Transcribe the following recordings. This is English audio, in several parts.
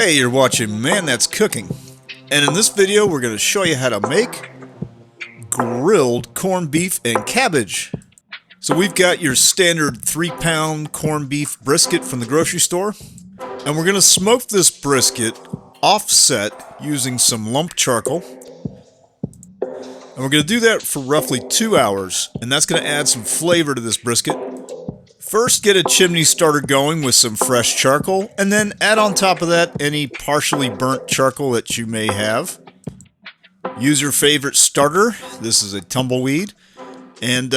Hey, you're watching Man That's Cooking, and in this video we're going to show you how to make grilled corned beef and cabbage. So we've got your standard 3-pound corned beef brisket from the grocery store, and we're going to smoke this brisket offset using some lump charcoal, and we're going to do that for roughly 2 hours, and that's going to add some flavor to this brisket. First, get a chimney starter going with some fresh charcoal, and then add on top of that any partially burnt charcoal that you may have. Use your favorite starter, this is a tumbleweed, and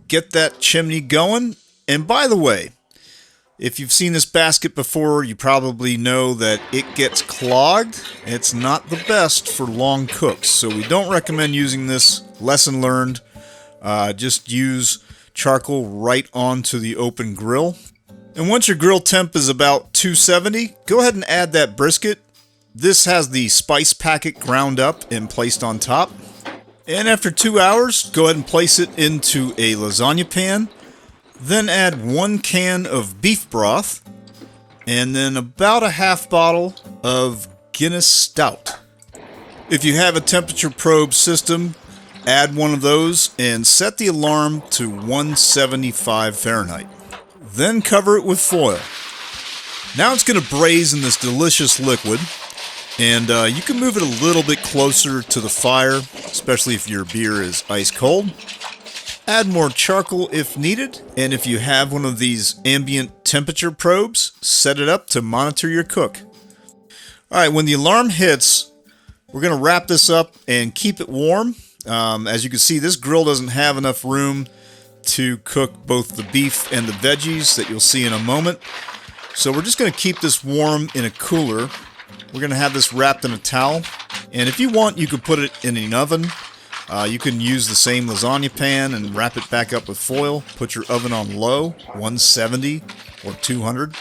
get that chimney going. And by the way, if you've seen this basket before, you probably know that it gets clogged. It's not the best for long cooks, so we don't recommend using this. Lesson learned. Just use charcoal right onto the open grill. And once your grill temp is about 270, go ahead and add that brisket. This has the spice packet ground up and placed on top. And after 2 hours, go ahead and place it into a lasagna pan. Then add 1 can of beef broth and then about a half bottle of Guinness Stout. If you have a temperature probe system, add one of those and set the alarm to 175 Fahrenheit. Then cover it with foil. Now it's going to braise in this delicious liquid, and you can move it a little bit closer to the fire, especially if your beer is ice cold. Add more charcoal if needed, and if you have one of these ambient temperature probes, set it up to monitor your cook. Alright, when the alarm hits, we're going to wrap this up and keep it warm. As you can see, this grill doesn't have enough room to cook both the beef and the veggies that you'll see in a moment. So we're just going to keep this warm in a cooler. We're going to have this wrapped in a towel. And if you want, you could put it in an oven. You can use the same lasagna pan and wrap it back up with foil. Put your oven on low, 170 or 200.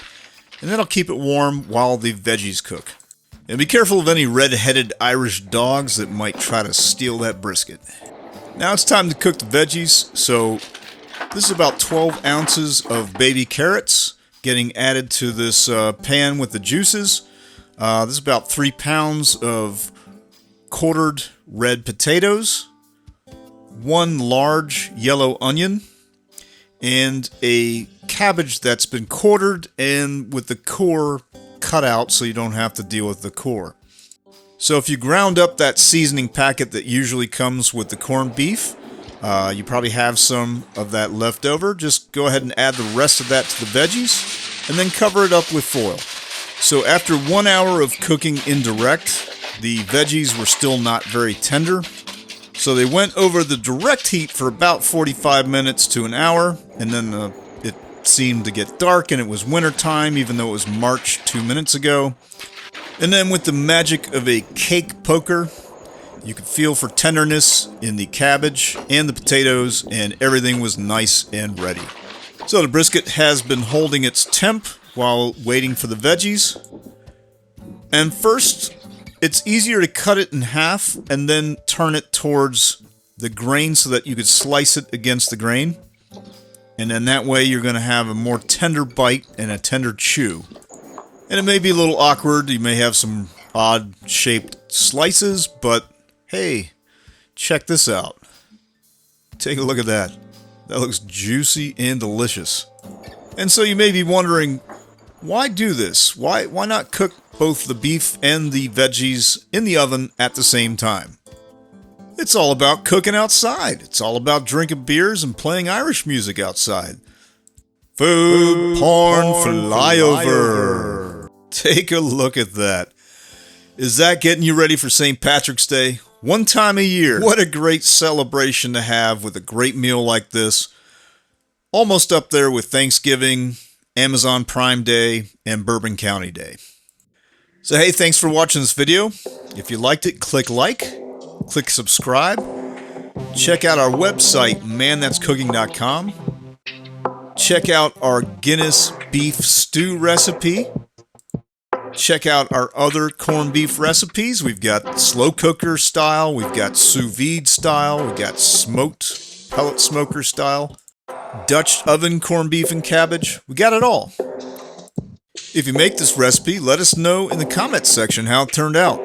And that'll keep it warm while the veggies cook. And be careful of any red-headed Irish dogs that might try to steal that brisket. Now it's time to cook the veggies. So this is about 12 ounces of baby carrots getting added to this pan with the juices. This is about 3 pounds of quartered red potatoes, 1 large yellow onion, and a cabbage that's been quartered and with the core cut out so you don't have to deal with the core. So if you ground up that seasoning packet that usually comes with the corned beef, you probably have some of that left over. Just go ahead and add the rest of that to the veggies and then cover it up with foil. So after 1 hour of cooking indirect, the veggies were still not very tender. So they went over the direct heat for about 45 minutes to an hour, and then it seemed to get dark and it was winter time, even though it was March 2 minutes ago. And then with the magic of a cake poker, you could feel for tenderness in the cabbage and the potatoes, and everything was nice and ready. So the brisket has been holding its temp while waiting for the veggies. And first, it's easier to cut it in half and then turn it towards the grain so that you could slice it against the grain. And then that way you're going to have a more tender bite and a tender chew. And it may be a little awkward. You may have some odd shaped slices, but hey, check this out. Take a look at that. That looks juicy and delicious. And so you may be wondering, why do this? Why not cook both the beef and the veggies in the oven at the same time? It's all about cooking outside. It's all about drinking beers and playing Irish music outside. Food porn flyover. Take a look at that. Is that getting you ready for St. Patrick's Day? One time a year. What a great celebration to have with a great meal like this. Almost up there with Thanksgiving, Amazon Prime Day, and Bourbon County Day. So hey, thanks for watching this video. If you liked it, click like, click subscribe. Check out our website, manthat'scooking.com. Check out our Guinness beef stew recipe. Check out our other corned beef recipes. We've got slow cooker style, we've got sous vide style, we've got smoked pellet smoker style, Dutch oven corned beef and cabbage. We got it all. If you make this recipe, let us know in the comments section how it turned out.